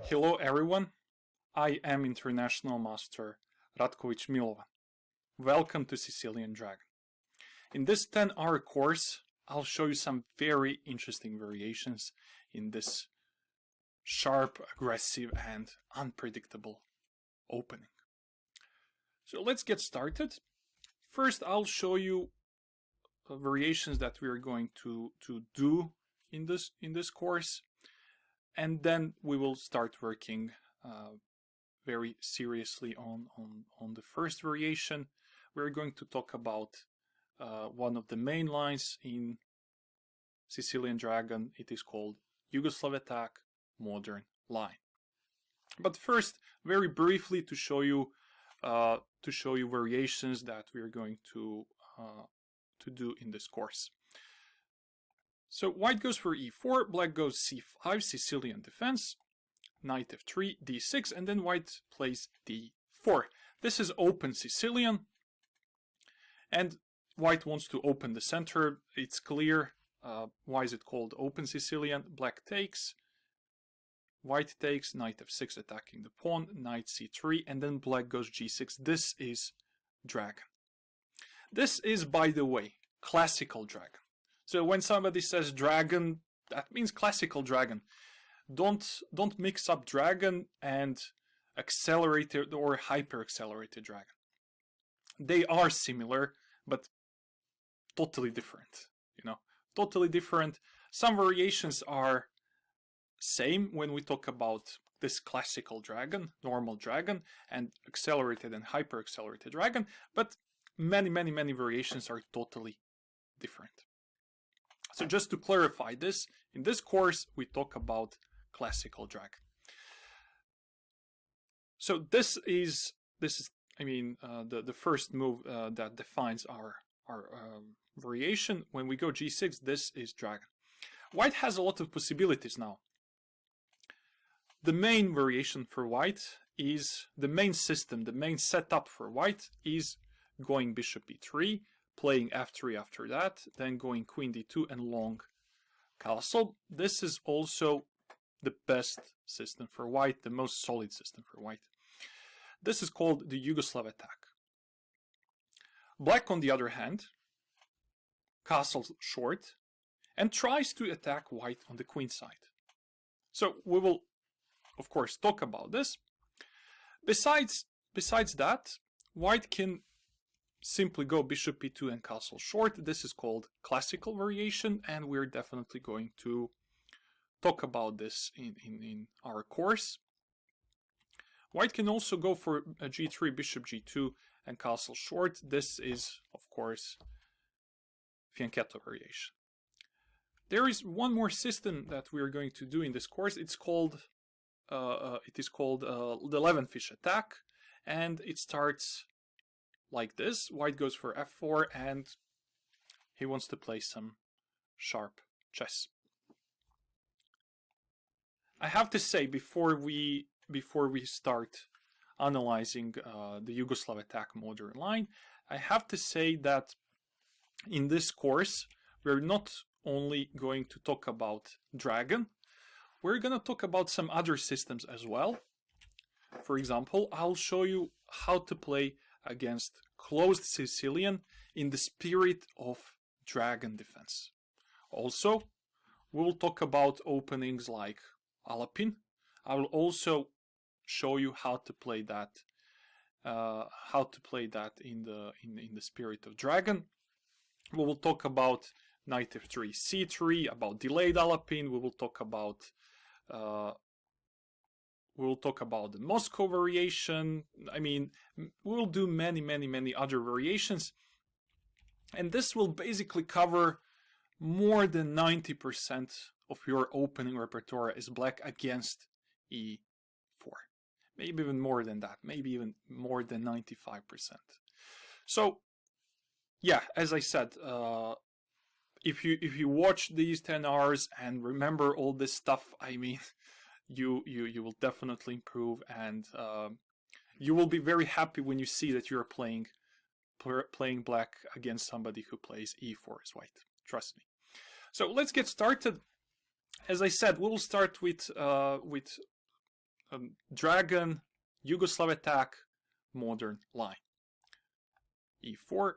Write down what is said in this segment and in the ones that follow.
Hello everyone, I am International Master Ratkovic Milovan. Welcome to Sicilian Dragon. In this 10-hour course, I'll show you some very interesting variations in this sharp, aggressive, and unpredictable opening. So let's get started. First, I'll show you variations that we are going to do in this course, and then we will start working very seriously on the first variation. We're going to talk about one of the main lines in Sicilian Dragon. It is called Yugoslav Attack Modern Line. But first, very briefly, to show you variations that we are going to do in this course. So white goes for e4, black goes c5, Sicilian defense, knight f3, d6, and then white plays d4. This is open Sicilian, and white wants to open the center. It's clear. Why is it called open Sicilian? Black takes, white takes, knight f6 attacking the pawn, knight c3, and then black goes g6. This is dragon. This is, by the way, classical dragon. So when somebody says dragon, that means classical dragon. Don't mix up dragon and accelerated or hyper accelerated dragon. They are similar, but totally different. Totally different. Some variations are same when we talk about this classical dragon, normal dragon, and accelerated and hyper accelerated dragon, but many variations are totally different. So just to clarify this, in this course we talk about classical dragon. So this is the first move that defines our variation. When we go g6, this is dragon. White has a lot of possibilities now. The main variation for white is the main system, the main setup for white is going bishop e3, playing f3 after that, then going queen d2 and long castle. This is also the best system for white, the most solid system for white. This is called the Yugoslav Attack. Black, on the other hand, castles short and tries to attack white on the queen side. So we will, of course, talk about this. Besides that, white can simply go bishop e2 and castle short. This is called classical variation, and we're definitely going to talk about this in our course. White can also go for a g3, bishop g2, and castle short. This is, of course, fianchetto variation. There is one more system that we are going to do in this course. It's called the 11-fish attack, and it starts like this. White goes for f4, and he wants to play some sharp chess. I have to say, before we start analyzing the Yugoslav Attack modern line, I have to say that in this course we're not only going to talk about dragon, we're going to talk about some other systems as well. For example, I'll show you how to play against Closed Sicilian in the spirit of dragon defense. Also, we'll talk about openings like Alapin. I will also show you how to play that in the spirit of dragon. We will talk about knight f3, c3, about delayed Alapin. We will talk about the Moscow variation. I mean, we'll do many other variations, and this will basically cover more than 90% of your opening repertoire is black against e4. Maybe even more than that, maybe even more than 95%. So yeah, as I said, if you watch these 10 hours and remember all this stuff, I mean, you will definitely improve, and you will be very happy when you see that you're playing black against somebody who plays e4 as white. Trust me. So let's get started. As I said, we will start with Dragon, Yugoslav Attack, modern line. e4,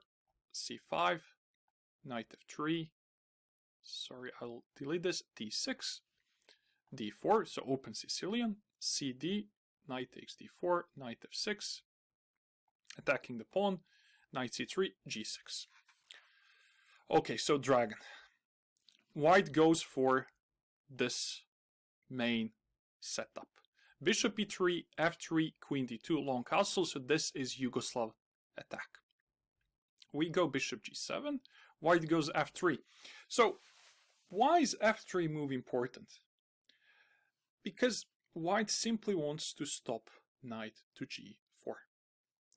c5, knight f3, sorry, I'll delete this, d6, d4, so open Sicilian, cd, knight takes d4, knight f6, attacking the pawn, knight c3, g6. Okay, so dragon. White goes for this main setup. Bishop e3, f3, queen d2, long castle, so this is Yugoslav attack. We go bishop g7, white goes f3. So why is f3 move important? Because white simply wants to stop knight to g4.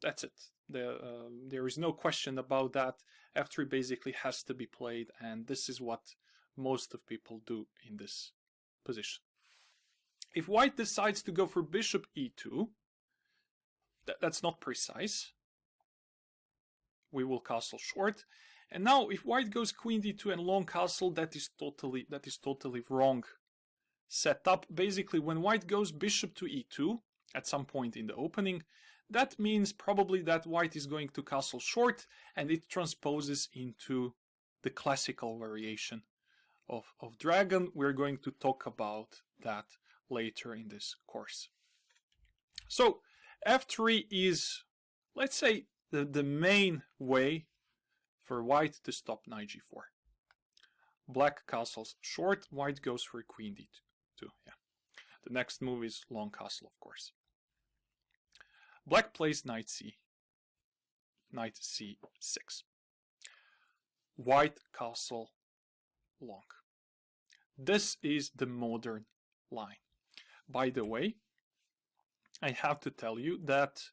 That's it. There is no question about that. f3 basically has to be played, and this is what most of people do in this position. If white decides to go for bishop e2, that's not precise. We will castle short. And now if white goes queen d2 and long castle, that is totally wrong setup. Basically, when white goes bishop to e2 at some point in the opening, that means probably that white is going to castle short, and it transposes into the classical variation of dragon. We're going to talk about that later in this course. So f3 is, let's say, the main way for white to stop knight g4. Black castles short, white goes for queen d2. Yeah. The next move is long castle, of course. Black plays knight c6. White castle long. This is the modern line. By the way, I have to tell you that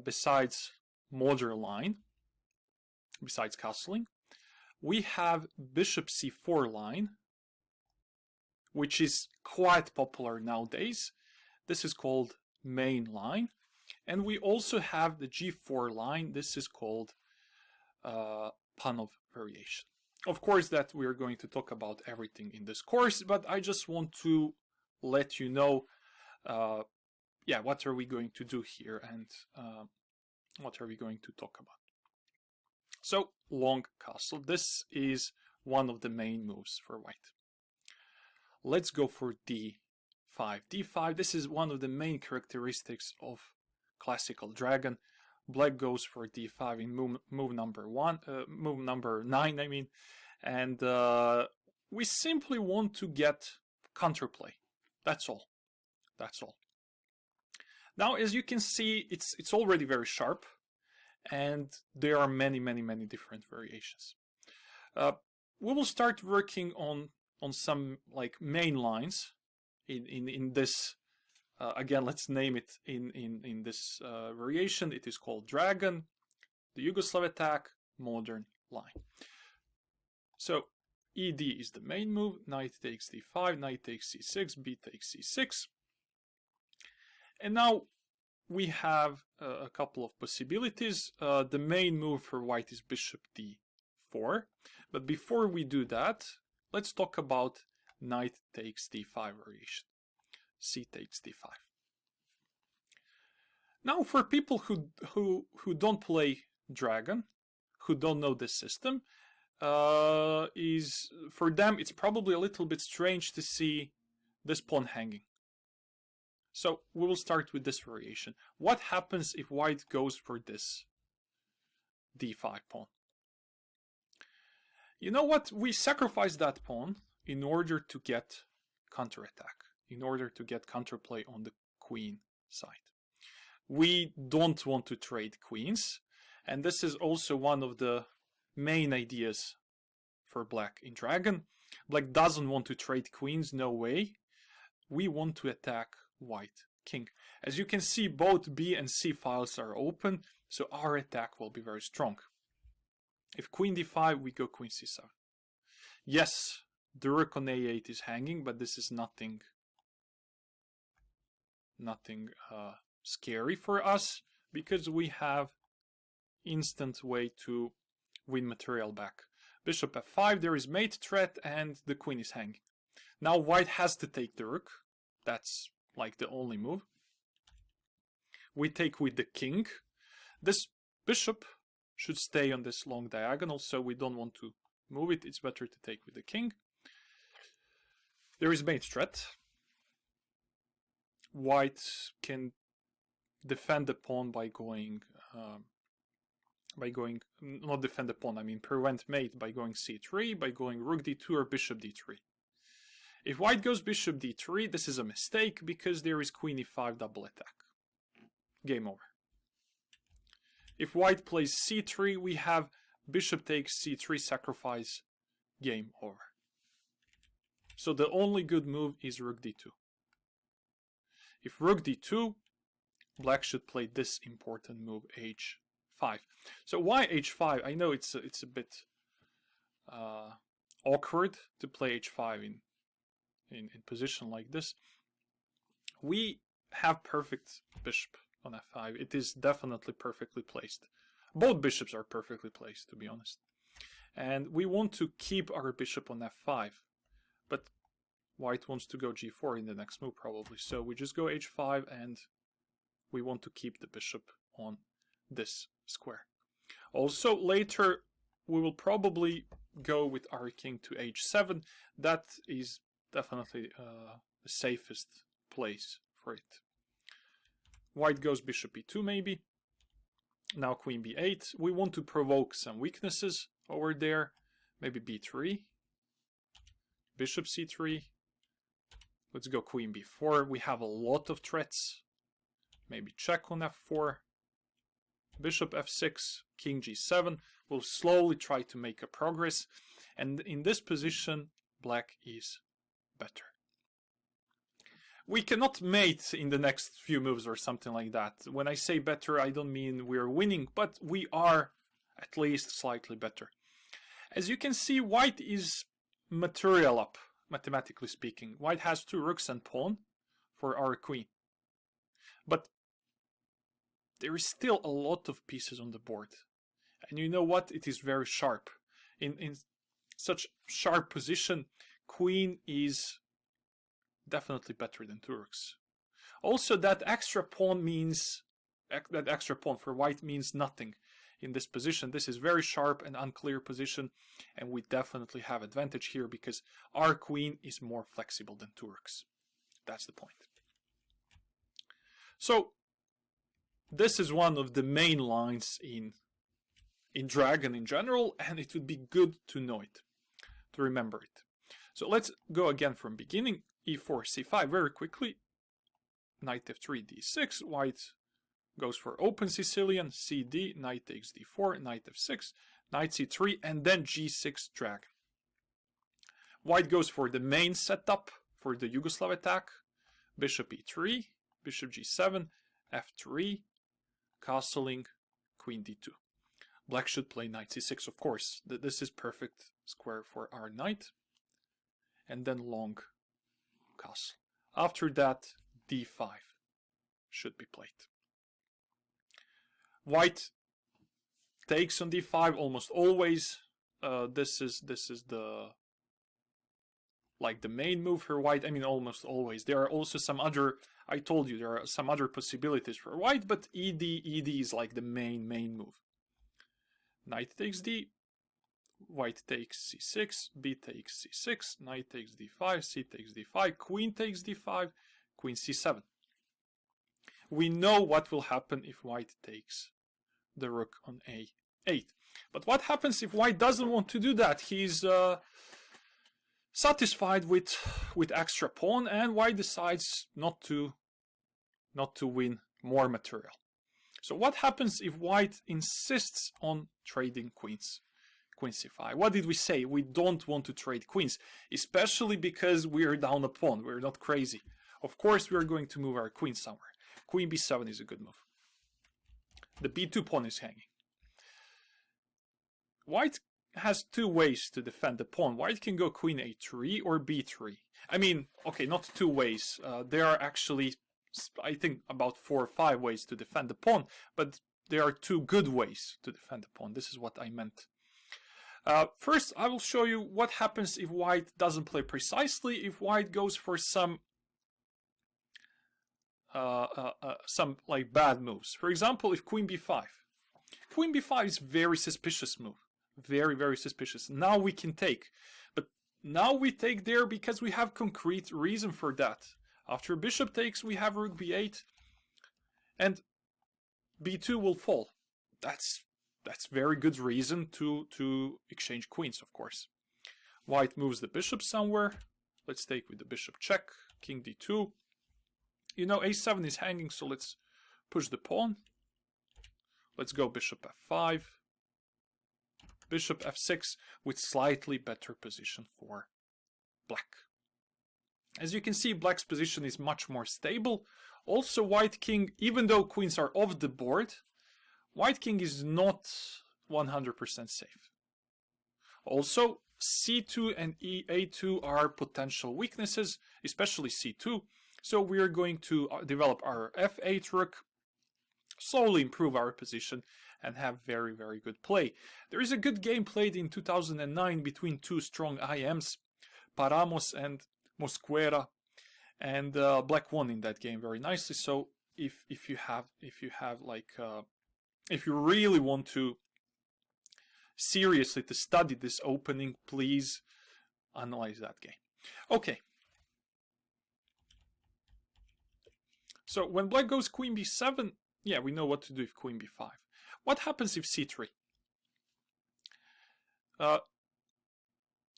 besides modern line, besides castling, we have bishop c4 line, which is quite popular nowadays. This is called main line. And we also have the g4 line. This is called Panov variation. Of course that we are going to talk about everything in this course, but I just want to let you know what are we going to do here, and what are we going to talk about. So long castle, this is one of the main moves for white. Let's go for d5. d5, this is one of the main characteristics of classical dragon. Black goes for d5 in move number 9, I mean, and we simply want to get counterplay. That's all. Now, as you can see, it's already very sharp, and there are many different variations. We will start working on some like main lines in this. Again, let's name it in this variation. It is called Dragon, the Yugoslav Attack, modern line. So ED is the main move. Knight takes d5, knight takes c6, b takes c6. And now we have a couple of possibilities. The main move for white is bishop d4. But before we do that, let's talk about knight takes d5 variation. C takes d5. Now, for people who don't play dragon, who don't know this system, for them it's probably a little bit strange to see this pawn hanging. So we will start with this variation. What happens if white goes for this d5 pawn? You know what? We sacrifice that pawn in order to get counterattack, in order to get counterplay on the queen side. We don't want to trade queens, and this is also one of the main ideas for black in dragon. Black doesn't want to trade queens, no way. We want to attack white king. As you can see, both B and C files are open, so our attack will be very strong. If queen d5, we go queen c7. Yes, the rook on a8 is hanging, but this is nothing scary for us, because we have instant way to win material back. Bishop f5, there is mate threat, and the queen is hanging. Now white has to take the rook. That's like the only move. We take with the king. This bishop should stay on this long diagonal, so we don't want to move it. It's better to take with the king. There is mate threat. White can defend the pawn by going, not defend the pawn, I mean prevent mate by going c3, by going rook d2 or bishop d3. If white goes bishop d3, this is a mistake because there is queen e5 double attack. Game over. If white plays c3, we have bishop takes c3 sacrifice. Game over. So the only good move is rook d2. If rook d2, black should play this important move, h5. So why h5? I know it's a bit awkward to play h5 in position like this. We have perfect bishop on f5. It is definitely perfectly placed. Both bishops are perfectly placed, to be honest. And we want to keep our bishop on f5. But white wants to go g4 in the next move probably. So we just go h5 and we want to keep the bishop on this square. Also later we will probably go with our king to h7. That is definitely the safest place for it. White goes bishop e2 maybe. Now queen b8. We want to provoke some weaknesses over there. Maybe b3. Bishop c3. Let's go queen b4. We have a lot of threats. Maybe check on f4. Bishop f6. King g7. We'll slowly try to make a progress. And in this position, black is better. We cannot mate in the next few moves or something like that. When I say better, I don't mean we're winning, but we are at least slightly better. As you can see, white is material up, mathematically speaking. White has 2 rooks and pawn for our queen. But there is still a lot of pieces on the board. And you know what? It is very sharp. In such sharp position, queen is definitely better than 2 rooks. Also, that extra pawn for white means nothing in this position. This is very sharp and unclear position, and we definitely have advantage here because our queen is more flexible than 2 rooks. That's the point. So this is one of the main lines in Dragon in general, and it would be good to know it, to remember it. So let's go again from beginning. e4, c5 very quickly. Knight f3, d6. White goes for open Sicilian. cd, knight takes d4, knight f6, knight c3, and then g6 dragon. White goes for the main setup for the Yugoslav attack. Bishop e3, bishop g7, f3, castling, queen d2. Black should play knight c6, of course. This is perfect square for our knight. And then long castle. After that, d5 should be played. White takes on d5 almost always. This is the main move for white. I mean, almost always. There are also some other. I told you there are some other possibilities for white, but ed is like the main move. Knight takes d. White takes c6, b takes c6, knight takes d5, c takes d5, queen takes d5, queen c7. We know what will happen if white takes the rook on a8. But what happens if white doesn't want to do that? He's satisfied with extra pawn, and white decides not to win more material. So what happens if white insists on trading queens? Queen c5. What did we say? We don't want to trade queens, especially because we are down a pawn. We're not crazy. Of course, we are going to move our queen somewhere. Queen b7 is a good move. The b2 pawn is hanging. White has 2 ways to defend the pawn. White can go queen a3 or b3. I mean, okay, not 2 ways. There are actually, I think, about 4 or 5 ways to defend the pawn, but there are 2 good ways to defend the pawn. This is what I meant. First, I will show you what happens if white doesn't play precisely, if white goes for some some like bad moves. For example, if queen b5. Queen b5 is very suspicious move. Very, very suspicious. Now we can take. But now we take there because we have concrete reason for that. After bishop takes, we have rook b8. And b2 will fall. That's very good reason to exchange queens, of course. White moves the bishop somewhere. Let's take with the bishop check. King d2. You know, a7 is hanging, so let's push the pawn. Let's go bishop f5. Bishop f6 with slightly better position for black. As you can see, black's position is much more stable. Also, white king, even though queens are off the board, white king is not 100% safe. Also, c2 and a2 are potential weaknesses, especially c2. So we are going to develop our f8 rook, slowly improve our position, and have very, very good play. There is a good game played in 2009 between two strong IMs, Paramos and Mosquera, and black won in that game very nicely. So if you really want to seriously to study this opening, please analyze that game. Okay. So when black goes queen b7, yeah, we know what to do if queen b5. What happens if c3?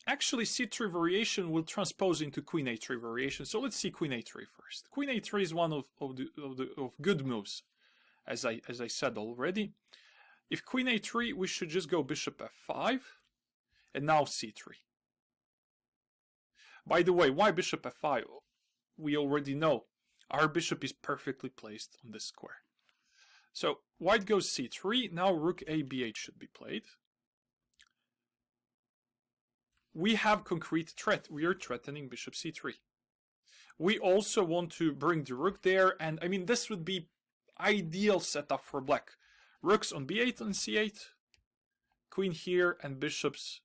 Actually, c3 variation will transpose into queen a3 variation. So let's see queen a3 first. Queen a3 is one of good moves, as I said already. If queen a3, we should just go bishop f5, and now c3. By the way, why bishop f5? We already know. Our bishop is perfectly placed on this square. So white goes c3. Now rook a b8 should be played. We have concrete threat. We are threatening bishop c3. We also want to bring the rook there, and I mean this would be ideal setup for black. Rooks on b8 and c8, queen here, and bishops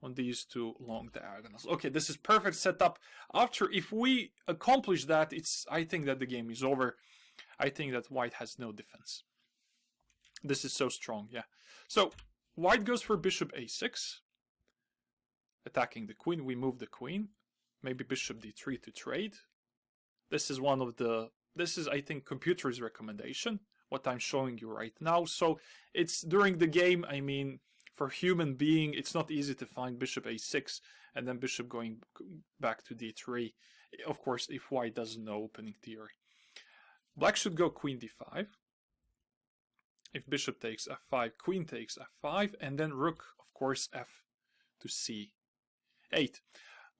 on these two long diagonals. Okay, this is perfect setup. After, if we accomplish that, I think that the game is over. I think that white has no defense. This is so strong, yeah. So white goes for bishop a6, attacking the queen. We move the queen. Maybe bishop d3 to trade. This is one of the. This is, I think, computer's recommendation. What I'm showing you right now. So it's during the game. I mean, for human being, it's not easy to find bishop a6 and then bishop going back to d3. Of course, if white doesn't know opening theory. Black should go queen d5. If bishop takes f5, queen takes f5, and then rook, of course, f to c8.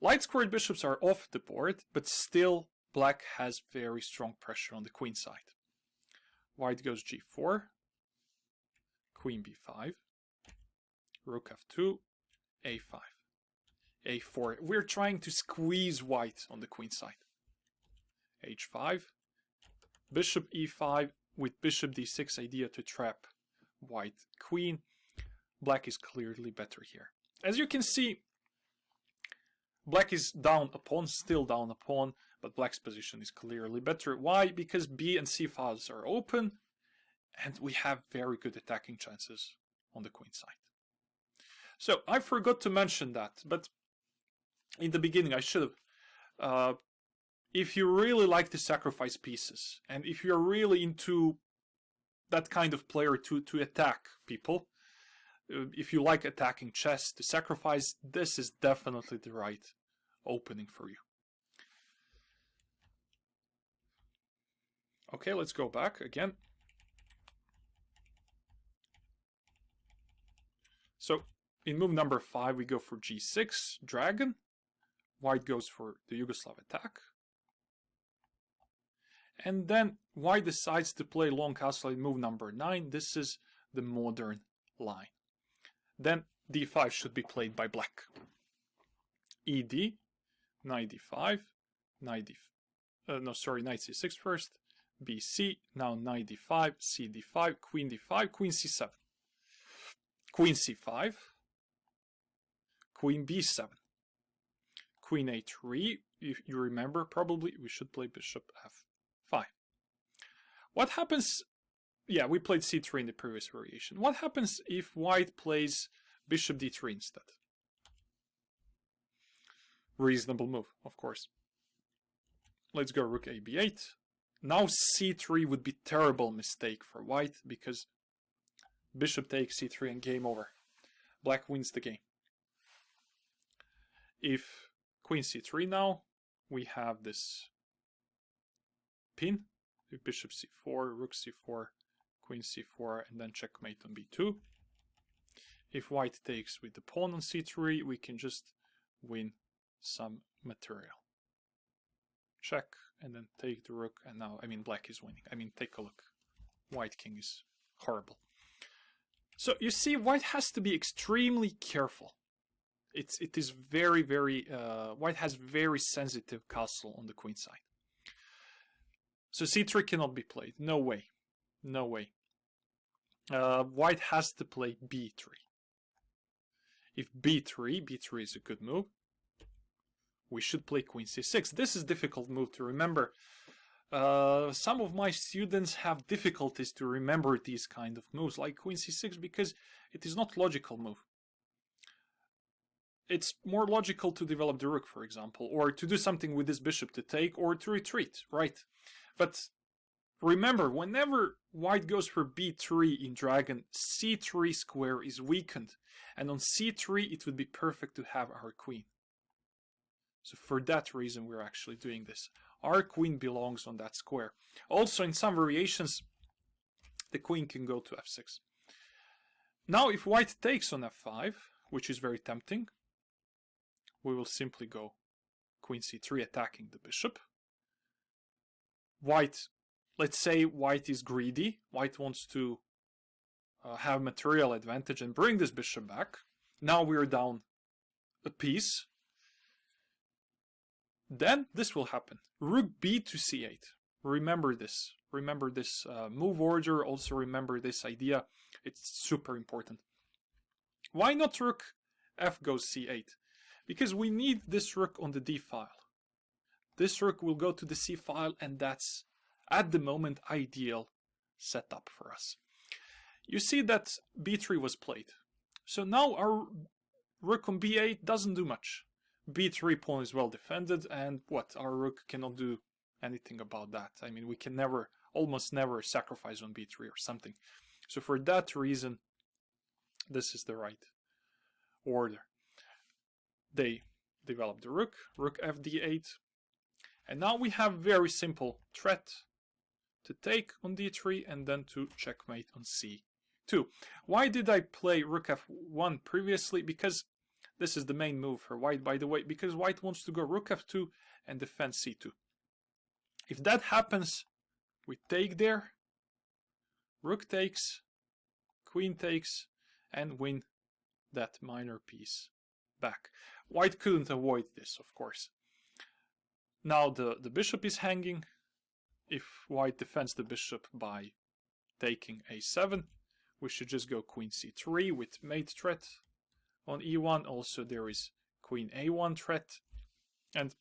Light squared bishops are off the board, but still black has very strong pressure on the queen side. White goes g4, queen b5, rook f2, a5, a4. We're trying to squeeze white on the queen side. h5, bishop e5 with bishop d6 idea to trap white queen. Black is clearly better here. As you can see, black is down a pawn, still down a pawn, but black's position is clearly better. Why? Because b and c files are open, and we have very good attacking chances on the queen side. So I forgot to mention that, but in the beginning I should have. If you really like to sacrifice pieces, and if you're really into that kind of player to attack people, if you like attacking chess, to sacrifice, this is definitely the right opening for you. Okay, let's go back again. So in move number 5, we go for g6, dragon. White goes for the Yugoslav attack. And then white decides to play long castle in move number 9. This is the modern line. Then d5 should be played by black. ed, knight d5, knight c6 first, bc, now knight d5, c d5, queen c7, queen c5, queen b7, queen a3. If you remember, probably we should play bishop What happens... Yeah, we played c3 in the previous variation. What happens if white plays bishop d3 instead? Reasonable move, of course. Let's go rook a b8. Now c3 would be terrible mistake for white, because bishop takes c3 and game over. Black wins the game. If queen c3 now, we have this pin. If bishop c4, rook c4, queen c4, and then checkmate on b2. If white takes with the pawn on c3, we can just win some material. Check, and then take the rook, and now, I mean, black is winning. I mean, take a look. White king is horrible. So you see, white has to be extremely careful. It is very, very, white has very sensitive castle on the queen side. So c3 cannot be played. No way. No way. White has to play b3. If b3 is a good move, we should play queen c6. This is a difficult move to remember. Some of my students have difficulties to remember these kind of moves, like queen c6, because it is not a logical move. It's more logical to develop the rook, for example, or to do something with this bishop to take, or to retreat, right? But remember, whenever white goes for b3 in Dragon, c3 square is weakened, and on c3 it would be perfect to have our queen. So for that reason we're actually doing this. Our queen belongs on that square. Also, in some variations, the queen can go to f6. Now if white takes on f5, which is very tempting, we will simply go queen c3 attacking the bishop. White, let's say white is greedy. White wants to have material advantage and bring this bishop back. Now we're down a piece. Then this will happen. Rook b to c8. Remember this. Remember this move order. Also remember this idea. It's super important. Why not rook f goes c8? Because we need this rook on the d file. This rook will go to the c file, and that's at the moment ideal setup for us. You see that b3 was played. So now our rook on b8 doesn't do much. b3 pawn is well defended, and what? Our rook cannot do anything about that. I mean, we can never, almost never sacrifice on b3 or something. So for that reason, this is the right order. They develop the rook, rook f d8, and now we have very simple threat to take on d3 and then to checkmate on c2. Why did I play rook f1 previously? Because this is the main move for white, by the way, because white wants to go rook f2 and defend c2. If that happens, we take there, rook takes, queen takes, and win that minor piece back. White couldn't avoid this, of course. Now the bishop is hanging. If white defends the bishop by taking a7, we should just go queen c3 with mate threat on e1. Also there is queen a1 threat, and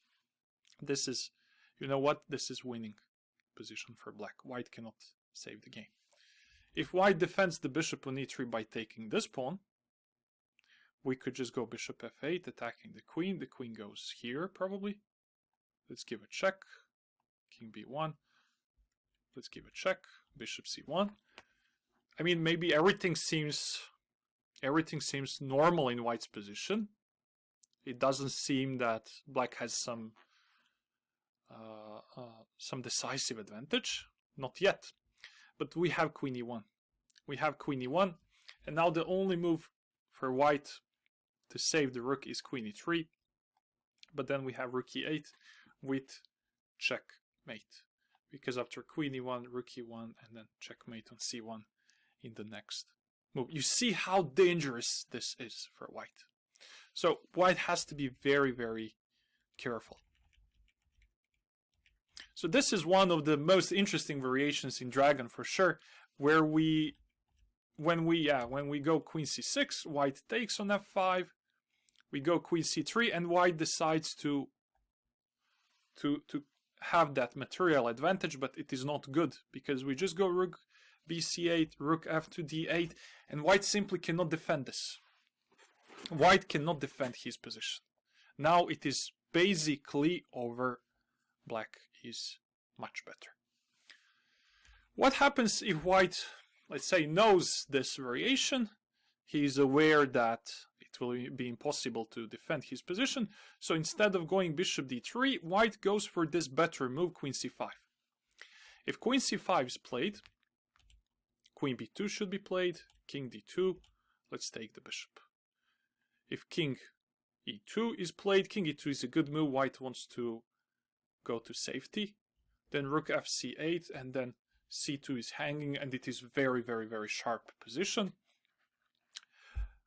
this is, you know what, this is winning position for black. White cannot save the game. If white defends the bishop on e3 by taking this pawn, we could just go bishop f8 attacking the queen. The queen goes here probably. Let's give a check. King b1. Let's give a check. Bishop c1. I mean, maybe everything seems normal in white's position. It doesn't seem that black has some decisive advantage. Not yet. But we have queen e1. We have queen e1. And now the only move for white to save the rook is queen e3. But then we have rook e8 with checkmate. Because after queen e1, rook e1, and then checkmate on c1 in the next move. You see how dangerous this is for white. So white has to be very, very careful. So this is one of the most interesting variations in Dragon for sure, where when we go queen c6, white takes on f5, we go queen c3, and white decides to have that material advantage, but it is not good because we just go rook bc8, rook f to d8, and white simply cannot defend this. White cannot defend his position. Now it is basically over. Black is much better. What happens if white, let's say, knows this variation? He is aware that it will be impossible to defend his position, so instead of going bishop d3, white goes for this better move, queen c5. If queen c5 is played, queen b2 should be played, king d2, let's take the bishop. If king e2 is played, king e2 is a good move, white wants to go to safety, then rook fc8, and then c2 is hanging, and it is very, very, very sharp position.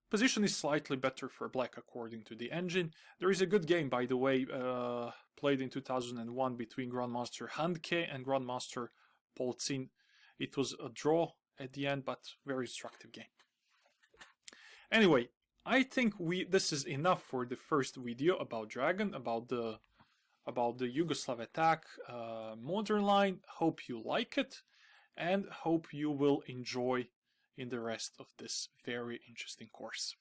Position is slightly better for black according to the engine. There is a good game, by the way, played in 2001 between Grandmaster Handke and Grandmaster Polzin. It was a draw at the end, but very instructive game. Anyway, I think this is enough for the first video about Dragon, about the Yugoslav Attack modern line. Hope you like it, and hope you will enjoy in the rest of this very interesting course.